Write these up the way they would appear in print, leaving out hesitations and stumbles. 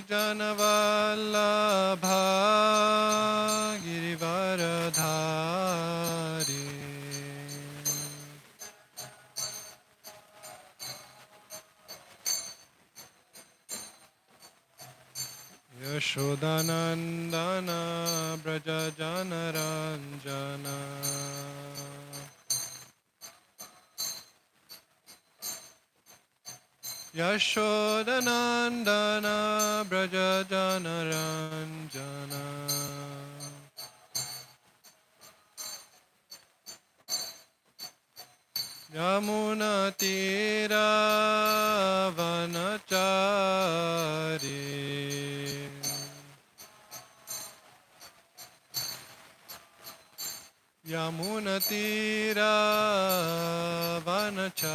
Janavallabha Girivaradhari Yashodanandana Braja Janaranjana Yashodanandana Braja Janaranjana Yamuna Tira Vanachari Yamuna Tira Vanachari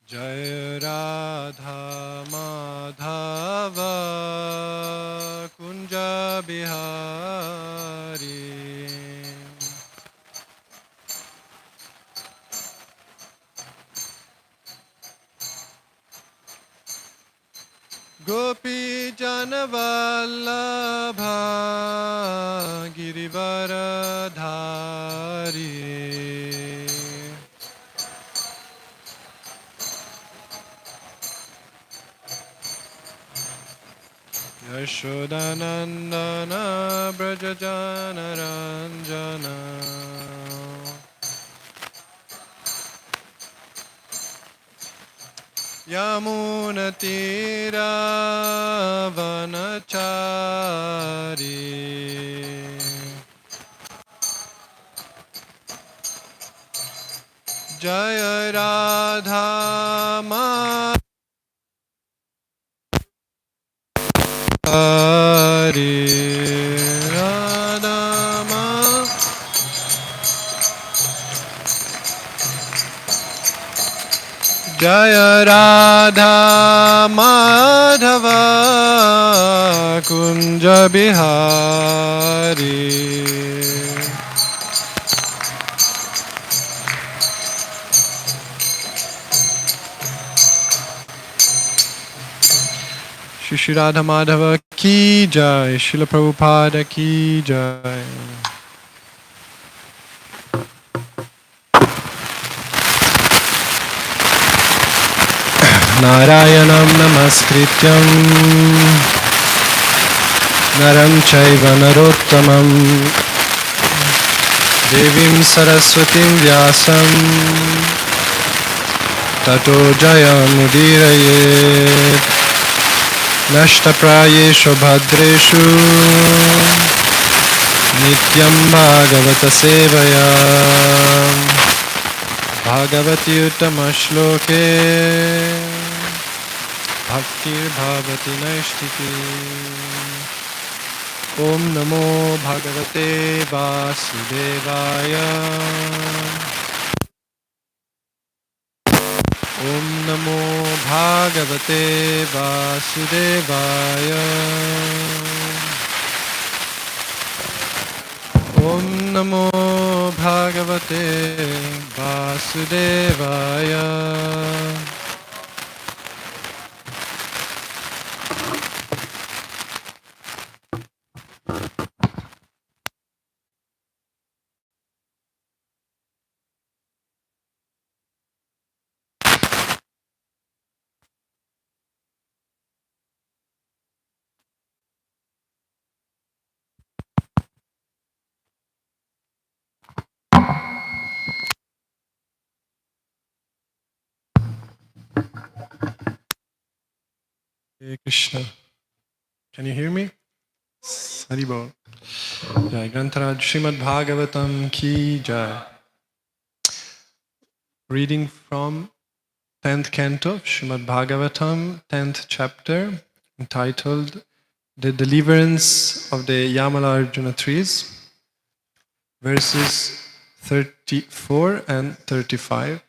Jai Radha Madhava Kunja Bihari Gopi Janavallabha Girivaradhari Yashodanandana Braja Janaranjana Yamuna Tira Vanachari Jaya Radha Madhari Radha Jaya Radha Madhava Kunja Bihari Shri Radha Madhava Ki Jai, Srila Prabhupada Ki Jai. Narayanam Namaskrityam Naram Chaiva Narottamam Devim Saraswatim Vyasam Tato Jayamudiraye Nashtaprayeshu Bhadreshu Nityam Bhagavata Sevaya Bhagavati Uttama Shloke Bhaktir Bhavati Naishtiki Om Namo Bhagavate Vasudevaya Om Namo Bhagavate Vasudevaya Om Namo Bhagavate Vasudevaya Hare Krishna. Can you hear me? Haribol. Jai Grantaraj Srimad Bhagavatam Ki Jai. Reading from 10th canto of Srimad Bhagavatam, 10th chapter, entitled The Deliverance of the Yamala Arjuna Trees. verses 34 and 35.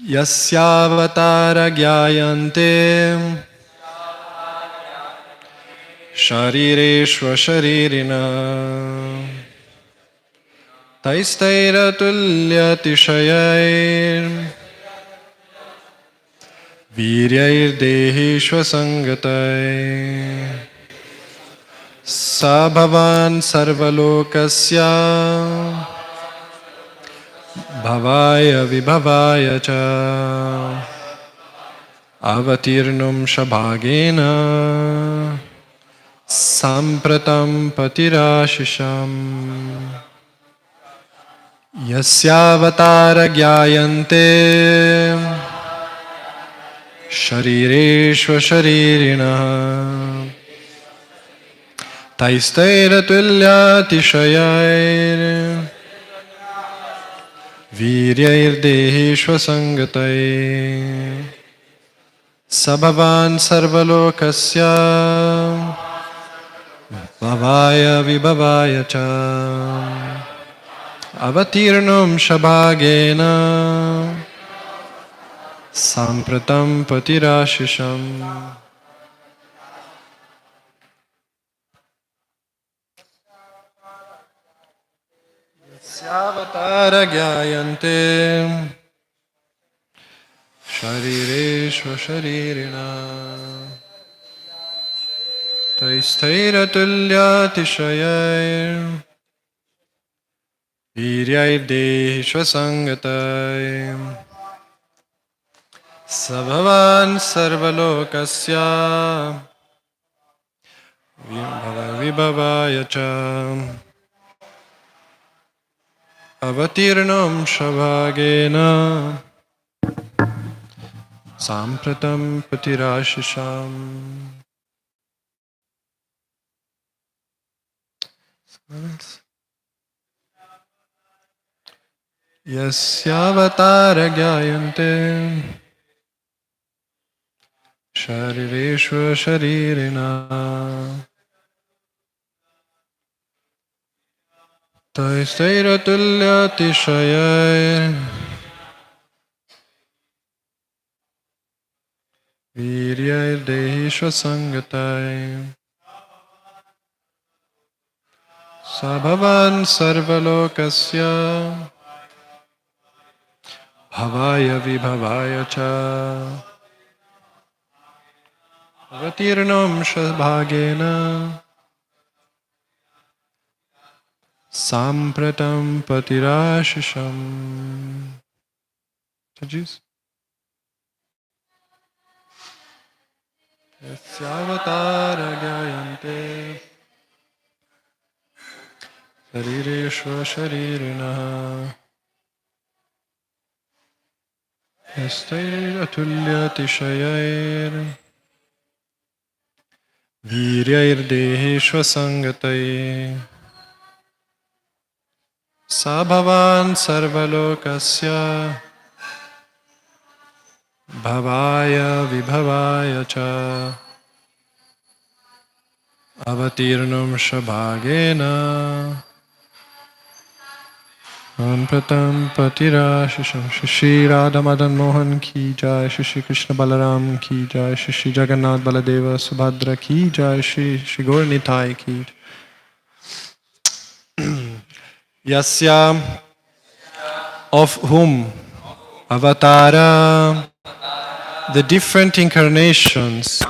Yasyavatara gyayante sharireshva sharirina taistairatulyatishayai viryair sangatai sabhavan sarvalokasya bhavaya vibhavaya cha avatirnum shabhagena sampratam patirashisham yasyavatara gyayante sharireshva sharirina taistairatulyatishayai viryair sangatai sabhavan sarvalokasya bhavaya vibhavaya cha avatirnum shabhagena sampratam patirashisham. Yavatara gyayante sharireshva sharirina taistairatulyatishayai viryair sangatai sabhavan sarvalokasya vibhavaya cha avatirnam shabhagena sampratam patirashisham. Yasyavatara gyayante sharireshva sharirina taistairatulyatishayai viryair sangatai sabhavan sarvalokasya bhavaya vibhavaya cha avatirnam shabhagena sampratam patirashisham. Judges? Yasyavatara gyayante sharireshva sharirina yastairatulyatishayair viryair sangatai sabhavan sarvalokasya bhavaya vibhavaya cha avatirnum shabhagena sampratam patirashisham. Shri Radha Madan Mohan ki jai, Shri Krishna Balaram ki jai, Shri Jagannath Baladeva Subhadra ki jai, Shri Gaur Nitai ki jai. Yasya, of whom avatara, the different incarnations,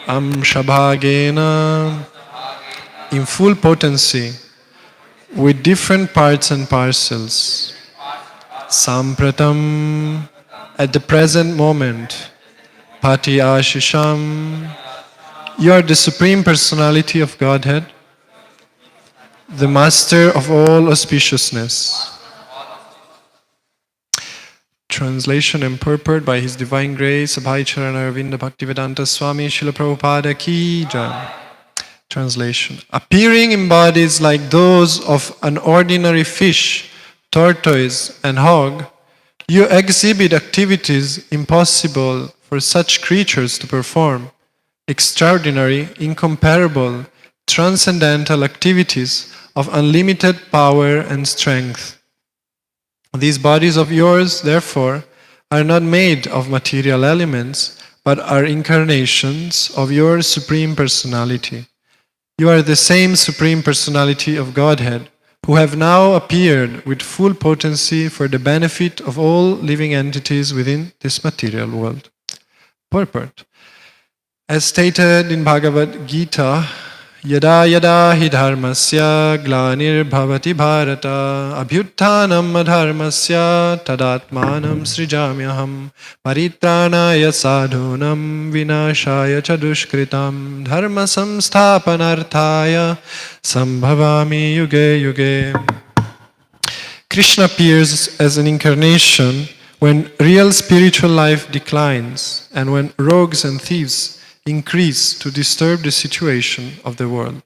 Amshabhagena, in full potency, with different parts and parcels. Sampratam, at the present moment. Pati Ashisham, you are the Supreme Personality of Godhead, the Master of all auspiciousness. Translation and purport by His Divine Grace, Abhay Charan Aravinda Bhaktivedanta Swami Srila Prabhupada Ki Jai. Translation. Appearing in bodies like those of an ordinary fish, tortoise and hog, you exhibit activities impossible for such creatures to perform, extraordinary, incomparable, transcendental activities of unlimited power and strength. These bodies of yours, therefore, are not made of material elements, but are incarnations of your Supreme Personality. You are the same Supreme Personality of Godhead, who have now appeared with full potency for the benefit of all living entities within this material world. Purport. As stated in Bhagavad Gita, Yada yada hi dharmasya glanir bhavati bharata abhyuttanam adharmasya tadatmanam srijamyaham paritranaya sadhunam vinashaya cha dushkritam dharma samsthapanarthaya sambhavami yuge yuge. Krishna appears as an incarnation when real spiritual life declines and when rogues and thieves increase to disturb the situation of the world.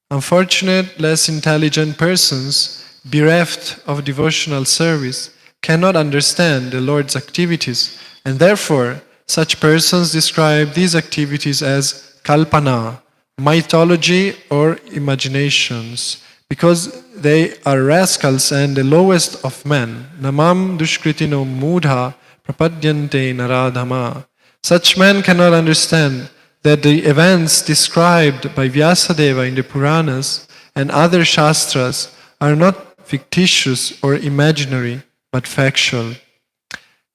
Unfortunate, less intelligent persons, bereft of devotional service, cannot understand the Lord's activities, and therefore such persons describe these activities as kalpana, mythology or imaginations, because they are rascals and the lowest of men. Namam dushkritino mudha prapadyante naradhama. Such men cannot understand that the events described by Vyasadeva in the Puranas and other Shastras are not fictitious or imaginary, but factual.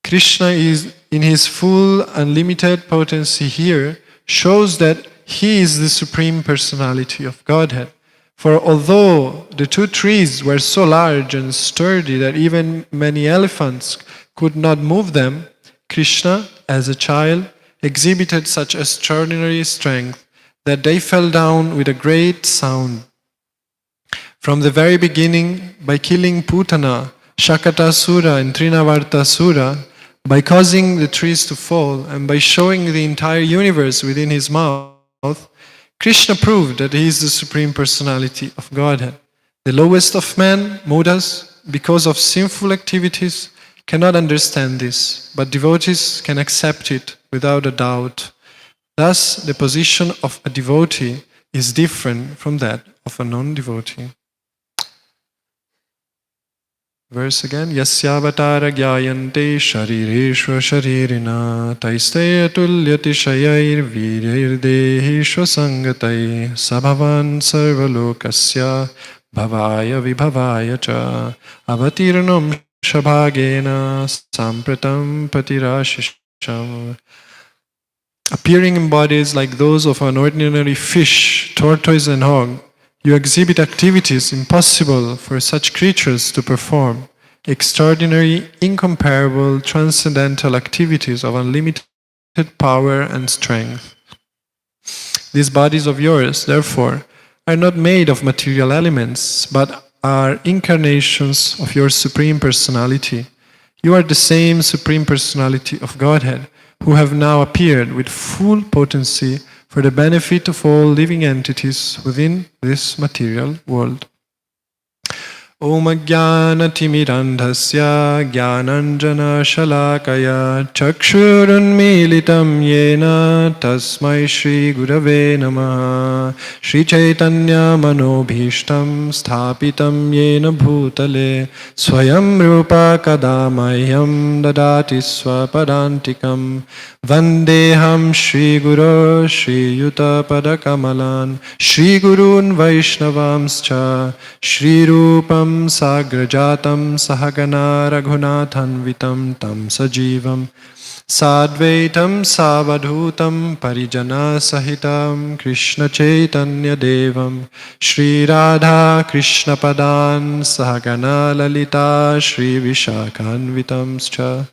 Krishna is, in his full unlimited potency here, shows that he is the Supreme Personality of Godhead. For although the two trees were so large and sturdy that even many elephants could not move them, Krishna, as a child, exhibited such extraordinary strength that they fell down with a great sound. From the very beginning, by killing Putana, Shakatasura and Trinavartasura, by causing the trees to fall, and by showing the entire universe within his mouth, Krishna proved that he is the Supreme Personality of Godhead. The lowest of men, Mudas, because of sinful activities, cannot understand this, but devotees can accept it without a doubt. Thus, the position of a devotee is different from that of a non-devotee. Verse again. Yasyavatara gyayante sharireshva sharirina taiste atulyati shayayir virayir dehishva sangatai sabhavan sarvalokasya bhavaya vibhavaya cha avatirnam shabhagena sampratam patirashisham. Appearing in bodies like those of an ordinary fish, tortoise and hog, you exhibit activities impossible for such creatures to perform, extraordinary, incomparable, transcendental activities of unlimited power and strength. These bodies of yours, therefore, are not made of material elements, but are incarnations of your Supreme Personality. You are the same Supreme Personality of Godhead, who have now appeared with full potency for the benefit of all living entities within this material world. Om Ajnana-timirandhasya Jnananjana-shalakaya Chakshurunmilitam Yena Tasmai Shri Gurave Namaha Shri Chaitanya Manobhishtam Sthapitam Yena Bhutale Swayam Rupa Kadamahyam Dadati Swapadantikam Vandeham Shri Guru Shri Yuta Padakamalan Shri Gurun Vaishnavamscha Shri Rupam Sadutam Sagrajatam Sahagana Raghunathanvitam Tam Sajivam Sadvaitam Savadhutam Parijana Sahitam Krishna Chaitanya Devam Shri Radha Krishna Padan Sahagana Lalita Shri Vishakhanvitamscha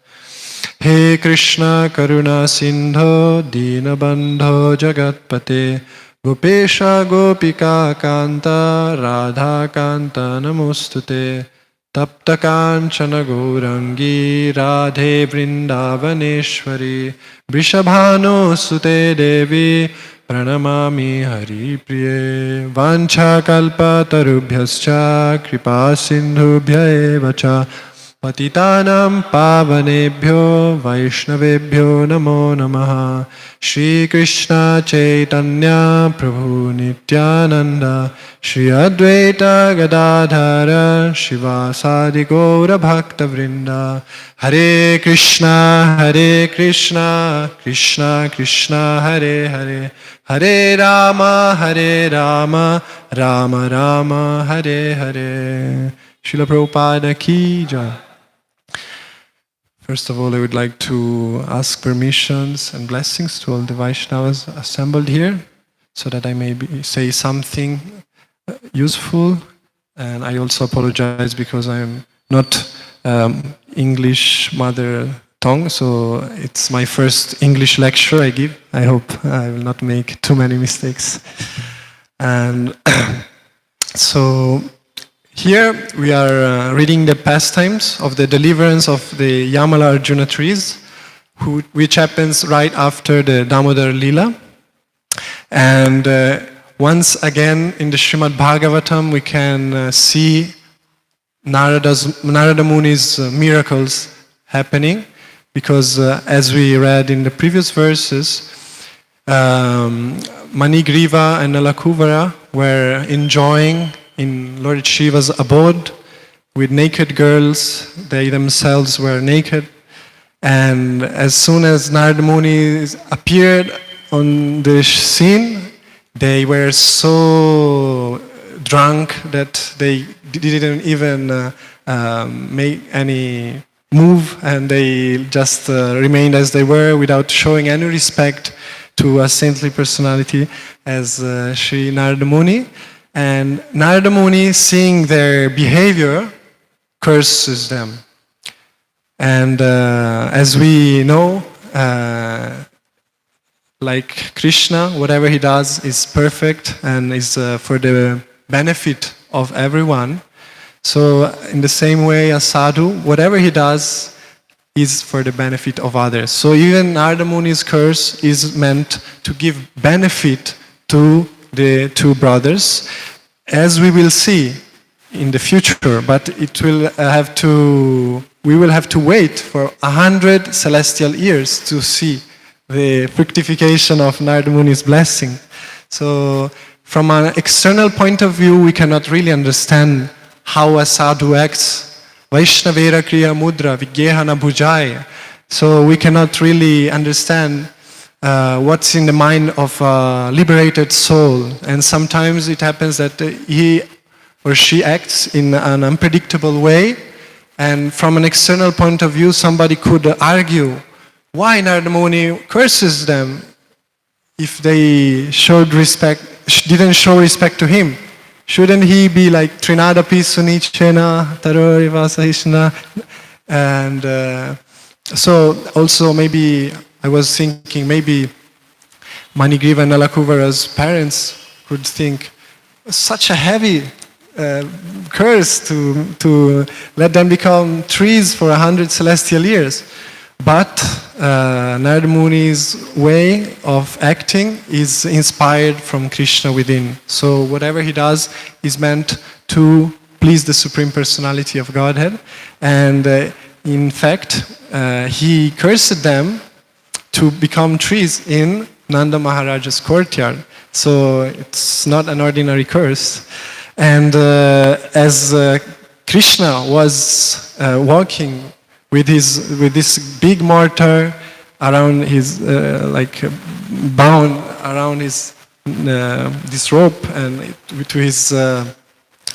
He Krishna Karuna Sindho Dinabandho Jagatpate Gopesha Gopika Kanta Radha Kanta Namostute Tapta Kanchana Gaurangi Radhe Vrindavaneshwari Vrishabhano Sute Devi Pranamami Hari Priye Vancha Kalpa Tarubhyascha Kripa Sindhubhya Evacha Patitanam Pavanebhyo Vaishnavebhyo Namo Namaha Shri Krishna Chaitanya Prabhu Nityananda Shri Advaita Gadadhara Shivasadi Gaura Bhakta Vrinda Hare Krishna Krishna Krishna Hare Hare Hare Rama Rama Rama Hare Hare Srila Prabhupada Ki Jai. First of all, I would like to ask permissions and blessings to all the Vaishnavas assembled here, so that I may say something useful. And I also apologize because I am not English mother tongue, so it's my first English lecture I give. I hope I will not make too many mistakes. And so here we are reading the pastimes of the deliverance of the Yamala Arjuna trees, which happens right after the Damodar Lila. And once again in the Srimad Bhagavatam we can see Narada Muni's miracles happening, because as we read in the previous verses, Manigriva and Nalakuvara were enjoying in Lord Shiva's abode with naked girls. They themselves were naked, and as soon as Narada Muni appeared on the scene, they were so drunk that they didn't even make any move, and they just remained as they were without showing any respect to a saintly personality as Sri Narada Muni. And Narada Muni, seeing their behavior, curses them. And as we know, like Krishna, whatever he does is perfect and is for the benefit of everyone. So in the same way as sadhu, whatever he does is for the benefit of others. So even Narada Muni's curse is meant to give benefit to the two brothers, as we will see in the future, but it will we will have to wait for 100 celestial years to see the fructification of Narada Muni's blessing. So from an external point of view, we cannot really understand how a sadhu acts. Vaishnavera kriya mudra vigyehana bhujaya. So we cannot really understand what's in the mind of a liberated soul. And sometimes it happens that he or she acts in an unpredictable way, and from an external point of view somebody could argue why Narada Muni curses them if they didn't show respect to him. Shouldn't he be like Trinadapi Sunichena Taroriva Sahishna? And so also maybe I was thinking maybe Manigriva and Nalakuvara's parents could think, such a heavy curse to let them become trees for 100 celestial years. But Narada Muni's way of acting is inspired from Krishna within. So whatever he does is meant to please the Supreme Personality of Godhead. And in fact, he cursed them to become trees in Nanda Maharaja's courtyard. So it's not an ordinary curse. And as Krishna was walking with this big mortar around his, bound around his this rope and to his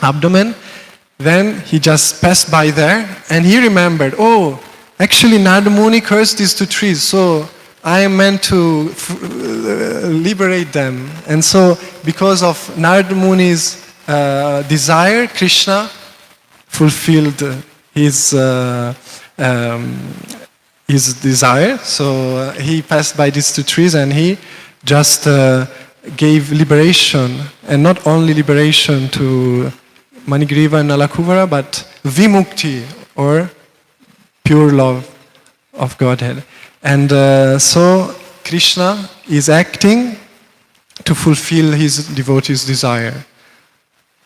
abdomen, Then he just passed by there and he remembered, oh, actually Narada Muni cursed these two trees, so I am meant to liberate them. And so because of Narada Muni's desire, Krishna fulfilled his desire. So he passed by these two trees and he just gave liberation, and not only liberation to Manigriva and Nalakuvara, but vimukti, or pure love of Godhead. And so Krishna is acting to fulfill his devotee's desire.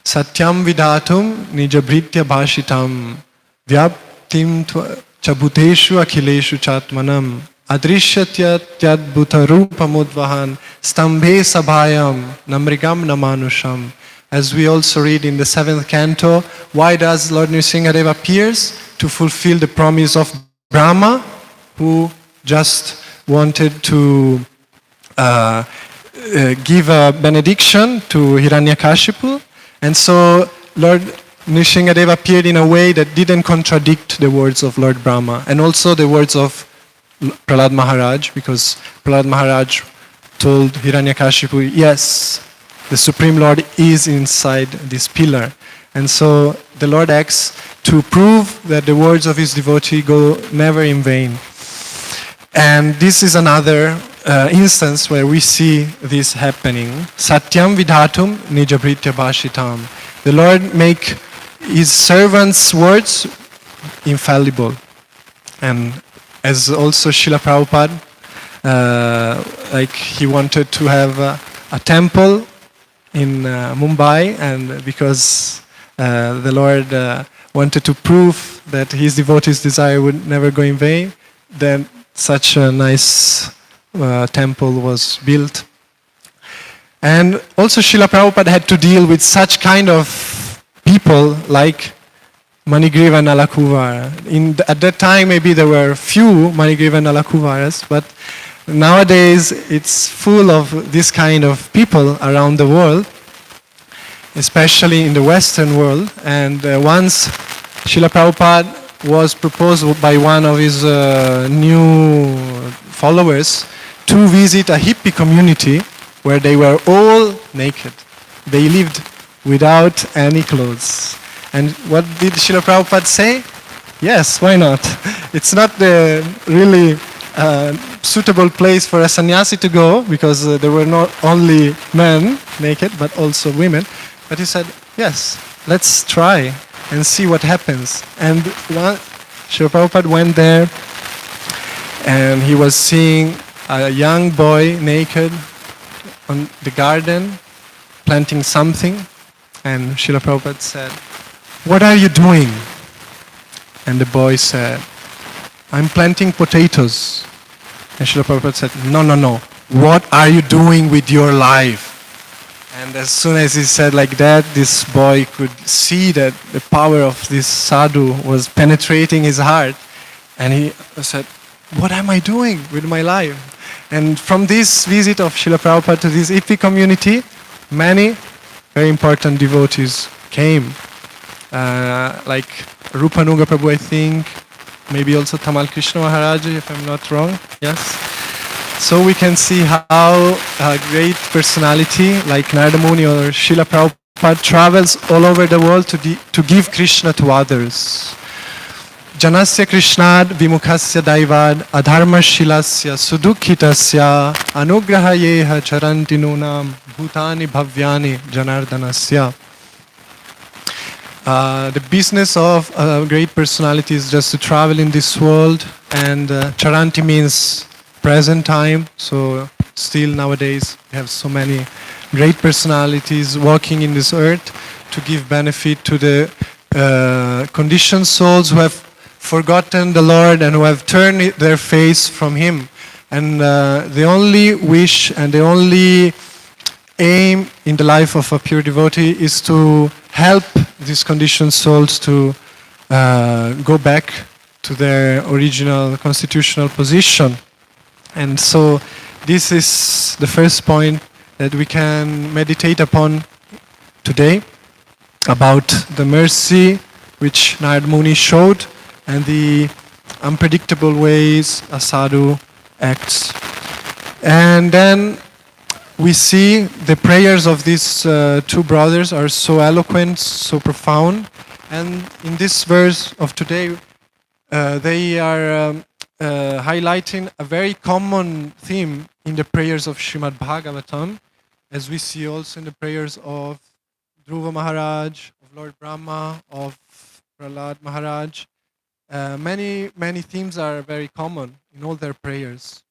Satyam vidatum nijabhritya bhashitam vyaptim chabhuteshu akhileshu chatmanam adrishyatya tyadbhuta rupamudvahan stambhe sabhayam namrigam namanusham. As we also read in the 7th canto, why does Lord Nrsingadeva appears? To fulfill the promise of Brahma, who just wanted to give a benediction to Hiranyakashipu. And so Lord Nrsingadeva appeared in a way that didn't contradict the words of Lord Brahma, and also the words of Prahlad Maharaj, because Prahlad Maharaj told Hiranyakashipu, yes, the Supreme Lord is inside this pillar. And so the Lord acts to prove that the words of his devotee go never in vain. And this is another instance where we see this happening. Satyam vidhatum nijabhritya bhashitam. The Lord make his servants' words infallible. And as also Srila Prabhupada, like he wanted to have a temple in Mumbai, and because the Lord wanted to prove that his devotee's desire would never go in vain, then such a nice temple was built. And also Srila Prabhupada had to deal with such kind of people like Manigriva and Nalakuvara. At that time maybe there were few Manigriva and Nalakuvaras, but nowadays it's full of this kind of people around the world, especially in the Western world. And once Srila Prabhupada was proposed by one of his new followers to visit a hippie community where they were all naked. They lived without any clothes. And what did Srila Prabhupada say? Yes, why not? It's not the really suitable place for a sannyasi to go, because there were not only men naked but also women. But he said, yes, let's try and see what happens. And Srila Prabhupada went there and he was seeing a young boy naked on the garden planting something. And Srila Prabhupada said, what are you doing? And the boy said, I'm planting potatoes. And Srila Prabhupada said, no. What are you doing with your life? And as soon as he said like that, this boy could see that the power of this sadhu was penetrating his heart. And he said, what am I doing with my life? And from this visit of Srila Prabhupada to this hippie community, many very important devotees came. Like Rupanuga Prabhu, I think, maybe also Tamal Krishna Maharaja, if I'm not wrong. Yes. So we can see how a great personality like Narada Muni or Srila Prabhupada travels all over the world to give Krishna to others. Janasya Krishnad Vimukhasya Daivad Adharma Shilasya Sudukhitasya Anugrahayeha Charantinunam Bhutani Bhavyani Janardanasya. The business of a great personality is just to travel in this world, and Charanti means present time. So still nowadays we have so many great personalities walking in this earth to give benefit to the conditioned souls who have forgotten the Lord and who have turned their face from Him. And the only wish and the only aim in the life of a pure devotee is to help these conditioned souls to go back to their original constitutional position. And so this is the first point that we can meditate upon today. about the mercy which Narad Muni showed and the unpredictable ways a sadhu acts. And then we see the prayers of these two brothers are so eloquent, so profound. And in this verse of today, they are highlighting a very common theme in the prayers of Srimad Bhagavatam, as we see also in the prayers of Dhruva Maharaj, of Lord Brahma, of Prahlad Maharaj. Many themes are very common in all their prayers.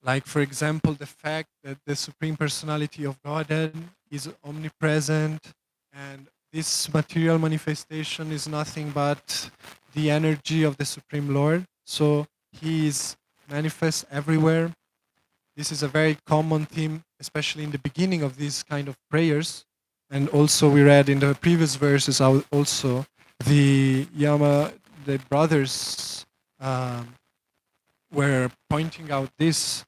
Like, for example, the fact that the Supreme Personality of Godhead is omnipresent, and this material manifestation is nothing but the energy of the Supreme Lord. So He is manifest everywhere. This is a very common theme, especially in the beginning of these kind of prayers. And also we read in the previous verses also the brothers were pointing out this.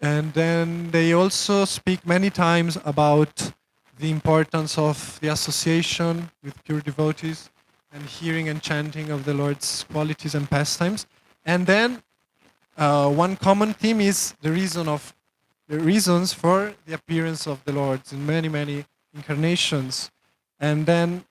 And then they also speak many times about the importance of the association with pure devotees and hearing and chanting of the Lord's qualities and pastimes. And then one common theme is the reasons for the appearance of the Lord in many incarnations. And then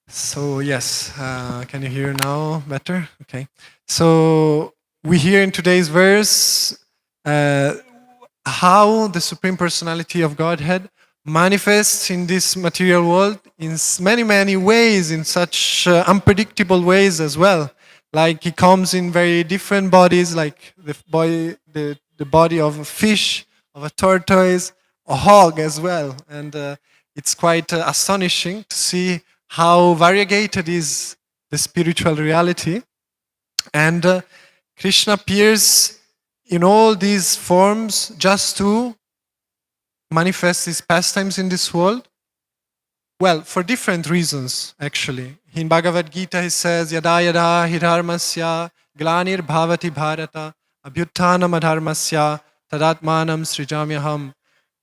so yes, can you hear now better? Okay. So we hear in today's verse how the Supreme Personality of Godhead manifests in this material world in many ways, in such unpredictable ways as well. Like He comes in very different bodies, like the body of a fish, of a tortoise, a hog as well. And it's quite astonishing to see how variegated is the spiritual reality. And Krishna appears in all these forms just to manifest His pastimes in this world. Well, for different reasons, actually. In Bhagavad Gita, He says, Yada yada hidharmasya glanir bhavati bharata abhyuttanam adharmasya tadatmanam srijamyaham.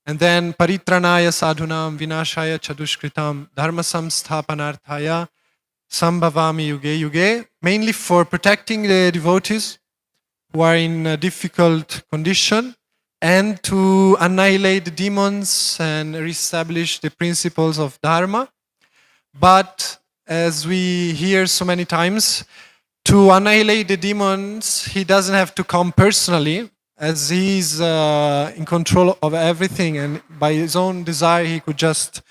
And then paritranaya sadhunam vinashaya chadushkritam dharma samsthapanarthaya sambhavami yuge yuge. Mainly for protecting the devotees who are in a difficult condition and to annihilate the demons and reestablish the principles of Dharma. But as we hear so many times, to annihilate the demons, He doesn't have to come personally, as He's in control of everything, and by His own desire He could just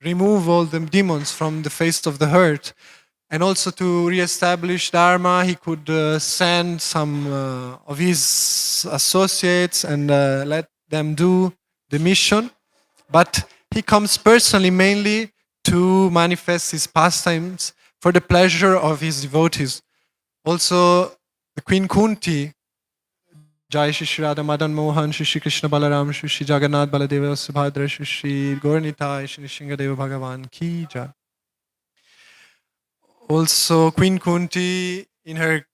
remove all the demons from the face of the earth. And also to re-establish Dharma, He could send some of His associates and let them do the mission. But He comes personally mainly to manifest His pastimes for the pleasure of His devotees. Also, the Queen Kunti, Jai Shri Radha Madan Mohan, Shri Krishna Balaram, Shri Jagannath Baladeva Subhadra, Shri Gauranitai, Shri Shingadeva Bhagavan Ki Jai. Also, Queen Kunti, in her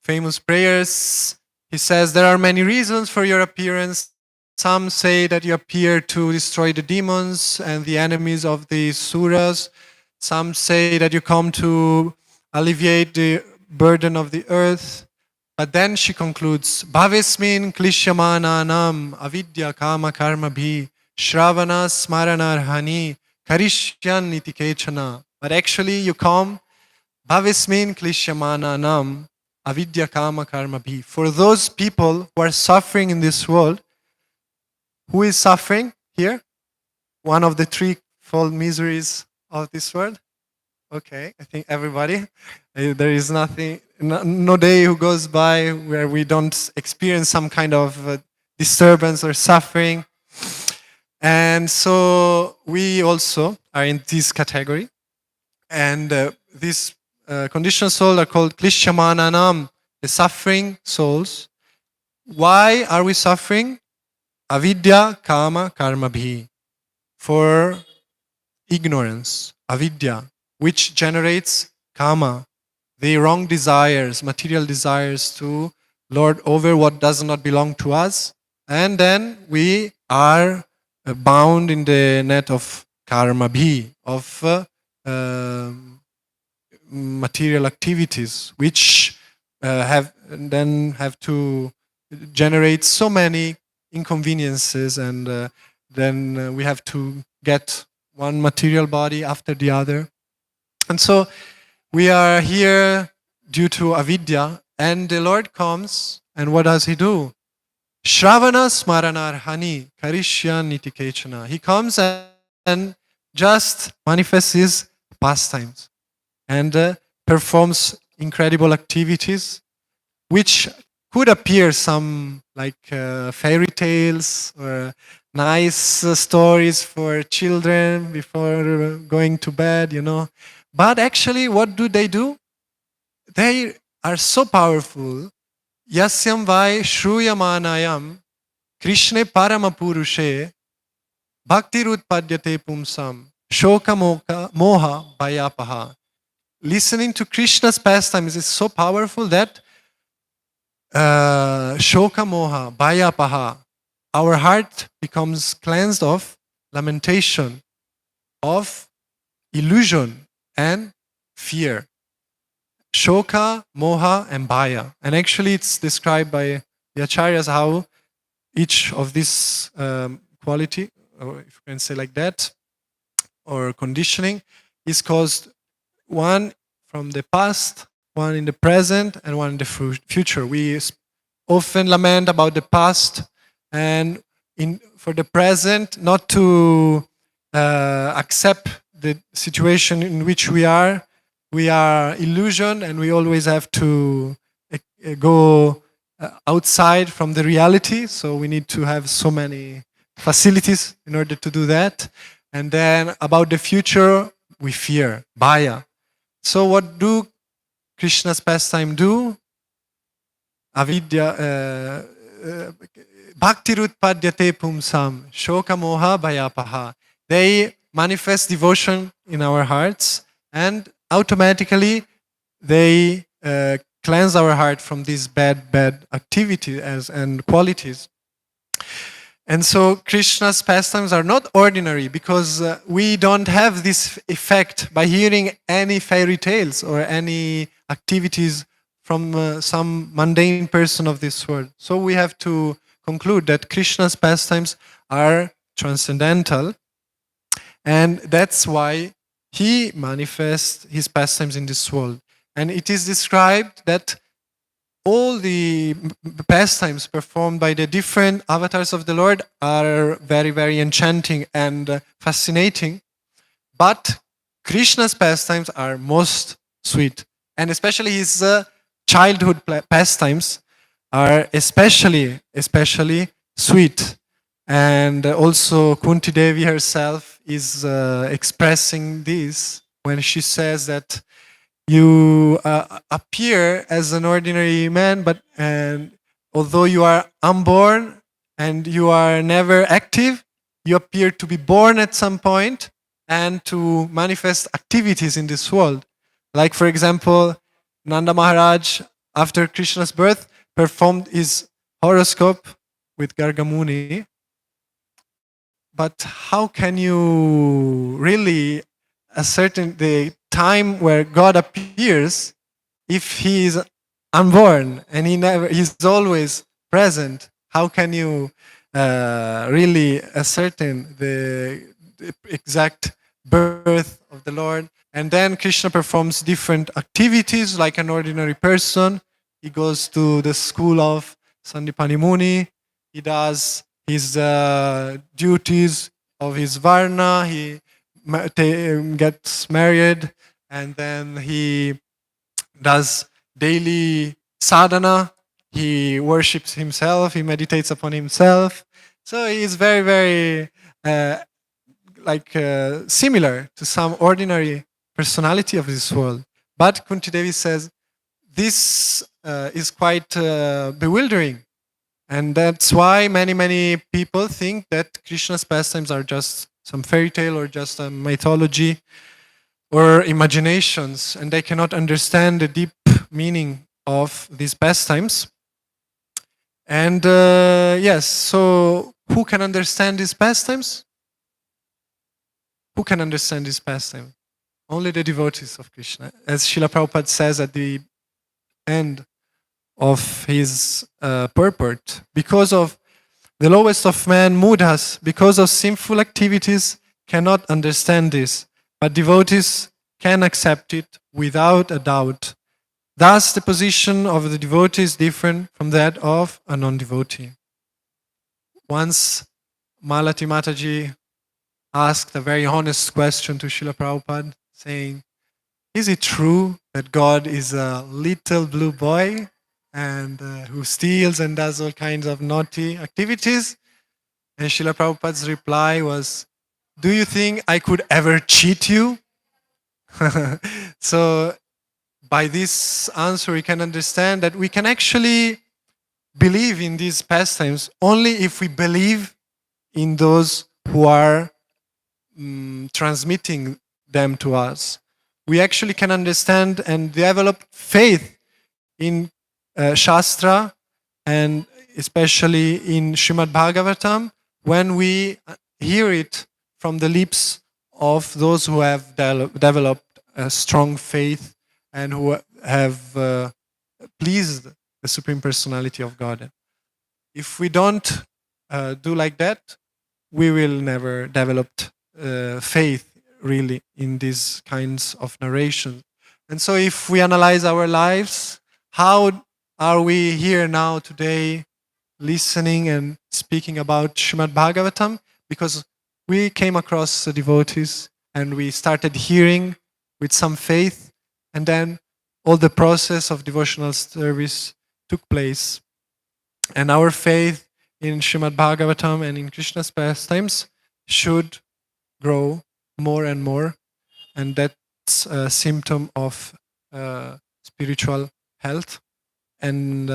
famous prayers, he says, there are many reasons for your appearance. Some say that you appear to destroy the demons and the enemies of the suras. Some say that you come to alleviate the burden of the earth. But then she concludes, Bhavismin klishyamananam avidya kama karma bhi shravana smaranarhani karishyan iti kechana. But actually you come Bhavismin klishyamananam avidya kama karma bhi. For those people who are suffering in this world, who is suffering here? One of the threefold miseries of this world? Okay, I think everybody. There is no day who goes by where we don't experience some kind of disturbance or suffering. And so we also are in this category. And these conditioned souls are called klishyamananam, the suffering souls. Why are we suffering? Avidya kama karma bhi. For ignorance, avidya, which generates kama, the wrong desires, material desires to lord over what does not belong to us. And then we are bound in the net of karma bhi, of material activities, which have to generate so many inconveniences, and then we have to get one material body after the other. And so we are here due to avidya, and the Lord comes, and what does he do? Shravana smaranarhani karishyan niti kechana. He comes and just manifests his pastimes and performs incredible activities, which could appear some like fairy tales or nice stories for children before going to bed, But actually, what do? They are so powerful. Yasyam vai shruyamanayam Krishne paramapurushe bhaktirutpadyate pumsam shoka moha bhayapaha. Listening to Krishna's pastimes is so powerful that shoka moha bhayapaha, our heart becomes cleansed of lamentation, of illusion and fear. Shoka, moha and bhaya. And actually it's described by the acharyas how each of these quality, or if you can say like that, or conditioning, is caused one from the past, one in the present, and one in the future. We often lament about the past, and for the present, not to accept the situation in which we are illusion, and we always have to go outside from the reality. So we need to have so many facilities in order to do that. And then about the future, we fear, bhaya. So what do Krishna's pastime do? Avidya, bhaktirutpadyate pumsam, shoka moha bhayapaha. They manifest devotion in our hearts, and automatically they cleanse our heart from these bad activities and qualities. And so Krishna's pastimes are not ordinary, because we don't have this effect by hearing any fairy tales or any activities from some mundane person of this world. So we have to conclude that Krishna's pastimes are transcendental, and that's why he manifests his pastimes in this world. And it is described that all the pastimes performed by the different avatars of the Lord are very, very enchanting and fascinating. But Krishna's pastimes are most sweet. And especially his childhood pastimes are especially sweet. And also Kunti Devi herself is expressing this when she says that you appear as an ordinary man, but although you are unborn and you are never active, you appear to be born at some point and to manifest activities in this world. Like, for example, Nanda Maharaj, after Krishna's birth, performed his horoscope with Gargamuni. But how can you really ascertain the time where God appears if he is unborn and he's always present? How can you really ascertain the exact birth of the Lord? And then Krishna performs different activities like an ordinary person. He goes to the school of Sandipani Muni. He does his duties of his varna. He gets married, and then he does daily sadhana. He worships himself. He meditates upon himself. So he is very, very similar to some ordinary personality of this world. But Kunti Devi says this is quite bewildering. And that's why many people think that Krishna's pastimes are just some fairy tale or just a mythology. or imaginations, and they cannot understand the deep meaning of these pastimes. And yes, so who can understand these pastimes? Who can understand these pastimes? Only the devotees of Krishna. As Srila Prabhupada says at the end of his purport, because of the lowest of man, mudhas, because of sinful activities, cannot understand this, but devotees can accept it without a doubt. Thus, the position of the devotee is different from that of a non-devotee. Once Malati Mataji asked a very honest question to Srila Prabhupada, saying, is it true that God is a little blue boy and who steals and does all kinds of naughty activities? And Srila Prabhupada's reply was, do you think I could ever cheat you? So by this answer, we can understand that we can actually believe in these pastimes only if we believe in those who are transmitting them to us. We actually can understand and develop faith in Shastra and especially in Srimad Bhagavatam when we hear it from the lips of those who have developed a strong faith and who have pleased the Supreme Personality of God. If we don't do like that, we will never develop faith really in these kinds of narrations. And so if we analyze our lives, how are we here now today listening and speaking about Srimad Bhagavatam? Because we came across the devotees and we started hearing with some faith, and then all the process of devotional service took place. And our faith in Srimad Bhagavatam and in Krishna's pastimes should grow more and more, and that's a symptom of spiritual health. And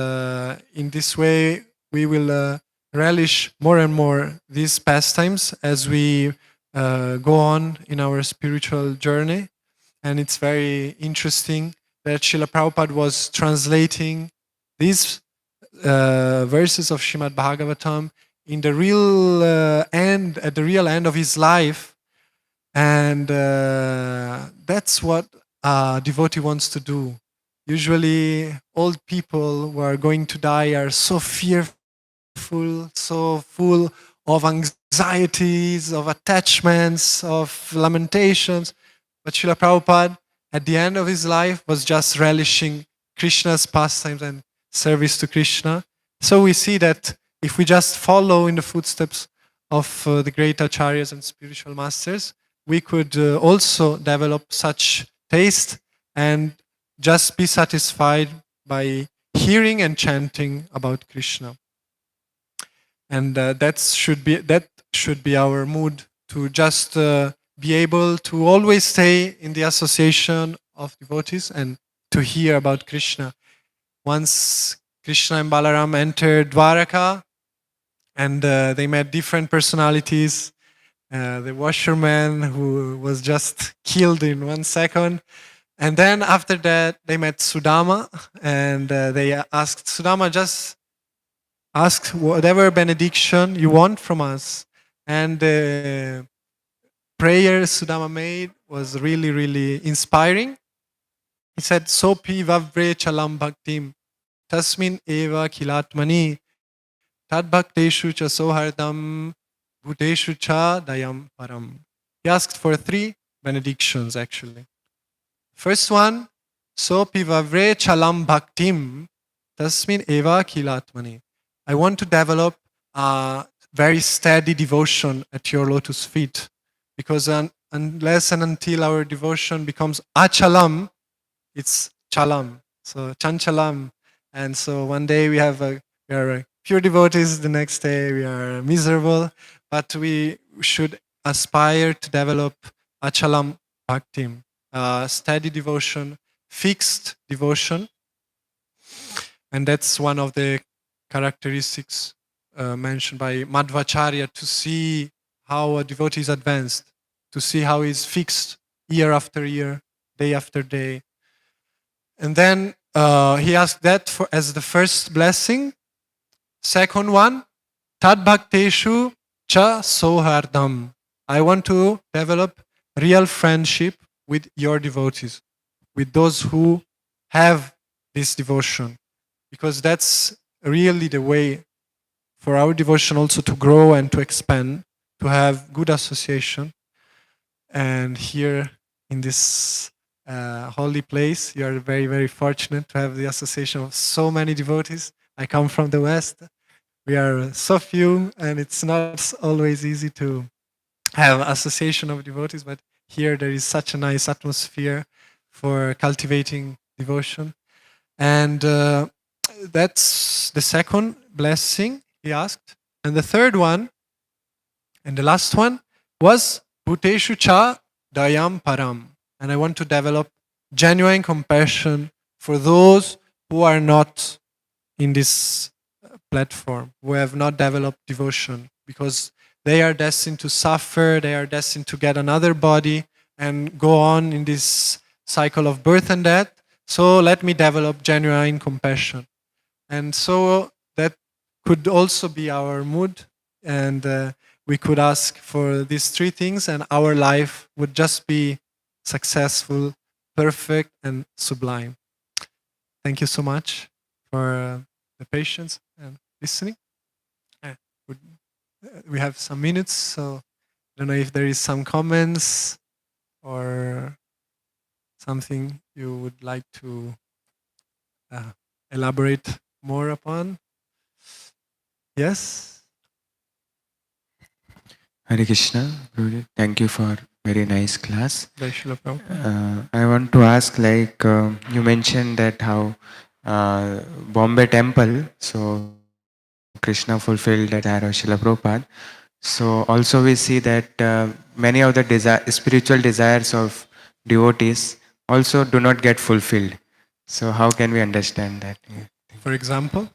in this way, we will relish more and more these pastimes as we go on in our spiritual journey. And it's very interesting that Srila Prabhupada was translating these verses of Srimad Bhagavatam in the real end, at the real end of his life. And that's what a devotee wants to do. Usually, old people who are going to die are so fearful, so full of anxieties, of attachments, of lamentations. But Srila Prabhupada, at the end of his life, was just relishing Krishna's pastimes and service to Krishna. So we see that if we just follow in the footsteps of the great acharyas and spiritual masters, we could also develop such taste and just be satisfied by hearing and chanting about Krishna. And that should be our mood, to just be able to always stay in the association of devotees and to hear about Krishna. Once Krishna and Balaram entered Dwaraka, and they met different personalities. The washerman who was just killed in 1 second. And then after that, they met Sudama, and they asked Sudama, just ask whatever benediction you want from us. And the prayer Sudama made was really, really inspiring. He said, Sopi vavre chalam bhaktim, tasmin eva kilatmani, tad bhakteshu cha sohardam, bhuteshu cha dayam param. He asked for 3 benedictions actually. First one, Sopi vavre chalam bhaktim, tasmin eva kilatmani. I want to develop a very steady devotion at your lotus feet, because unless and until our devotion becomes achalam, it's chalam, so chanchalam. And so one day we are pure devotees, the next day we are miserable, but we should aspire to develop achalam bhaktim, steady devotion, fixed devotion. And that's one of the characteristics mentioned by Madhvacharya, to see how a devotee is advanced, to see how he's fixed year after year, day after day. And then he asked that as the first blessing. Second one, Tad Bhakteshu Cha Sohardam. I want to develop real friendship with your devotees, with those who have this devotion, because that's really the way for our devotion also to grow and to expand, to have good association. And here in this holy place, you are very, very fortunate to have the association of so many devotees. I come from the West. We are so few, and it's not always easy to have association of devotees, but here there is such a nice atmosphere for cultivating devotion. And that's the second blessing he asked. And the third one, and the last one, was Bhuteshu Cha Dayam Param. And I want to develop genuine compassion for those who are not in this platform, who have not developed devotion, because they are destined to suffer, they are destined to get another body and go on in this cycle of birth and death. So let me develop genuine compassion. And so that could also be our mood, and we could ask for these three things, and our life would just be successful, perfect, and sublime. Thank you so much for the patience and listening. We have some minutes, so I don't know if there is some comments or something you would like to elaborate more upon. Yes? Hare Krishna, Guruji. Thank you for very nice class. Jai Srila Prabhupada. I want to ask, like you mentioned that how Bombay temple, so Krishna fulfilled that desire of Srila Prabhupada. So also we see that many of the spiritual desires of devotees also do not get fulfilled. So how can we understand that? For example?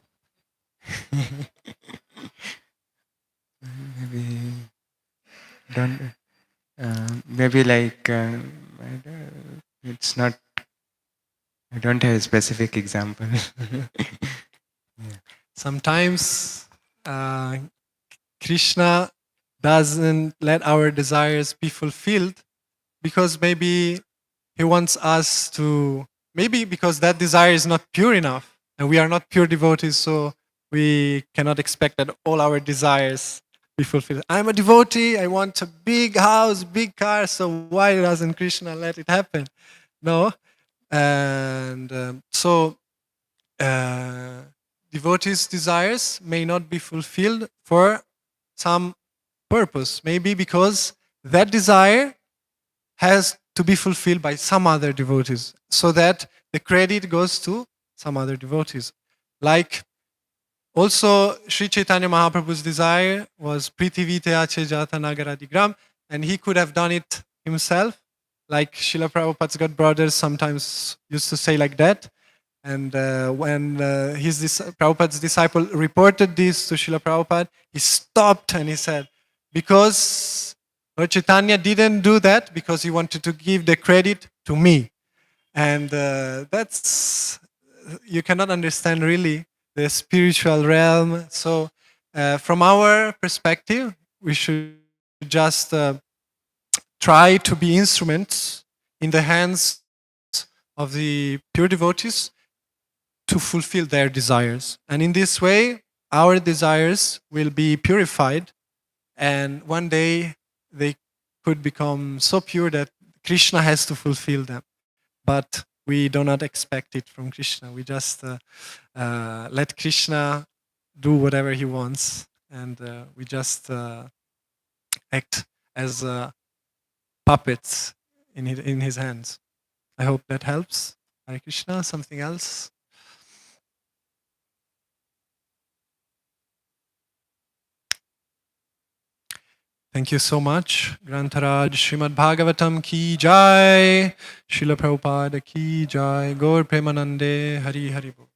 Maybe don't. Maybe like it's not. I don't have a specific example. Yeah. Sometimes Krishna doesn't let our desires be fulfilled because maybe he wants us to, maybe because that desire is not pure enough and we are not pure devotees, so we cannot expect that all our desires be fulfilled. I'm a devotee, I want a big house, big car, so why doesn't Krishna let it happen? No. And so devotees' desires may not be fulfilled for some purpose. Maybe because that desire has to be fulfilled by some other devotees, so that the credit goes to some other devotees. Like also Sri Chaitanya Mahaprabhu's desire was Prithivite Ache Jata Nagaradigram, and he could have done it himself. Like Srila Prabhupada's God brothers sometimes used to say like that. And when Prabhupada's disciple reported this to Srila Prabhupada, he stopped and he said, because Lord Chaitanya didn't do that because he wanted to give the credit to me. And that's, you cannot understand really the spiritual realm. So from our perspective, we should just try to be instruments in the hands of the pure devotees to fulfill their desires. And in this way, our desires will be purified, and one day they could become so pure that Krishna has to fulfill them. But we do not expect it from Krishna. We just let Krishna do whatever he wants, and we just act as puppets in his hands. I hope that helps. Hare Krishna. Something else? Thank you so much. Grantaraj Srimad Bhagavatam ki jai. Srila Prabhupada ki jai. Gaur Premanande Hari Hari Bol.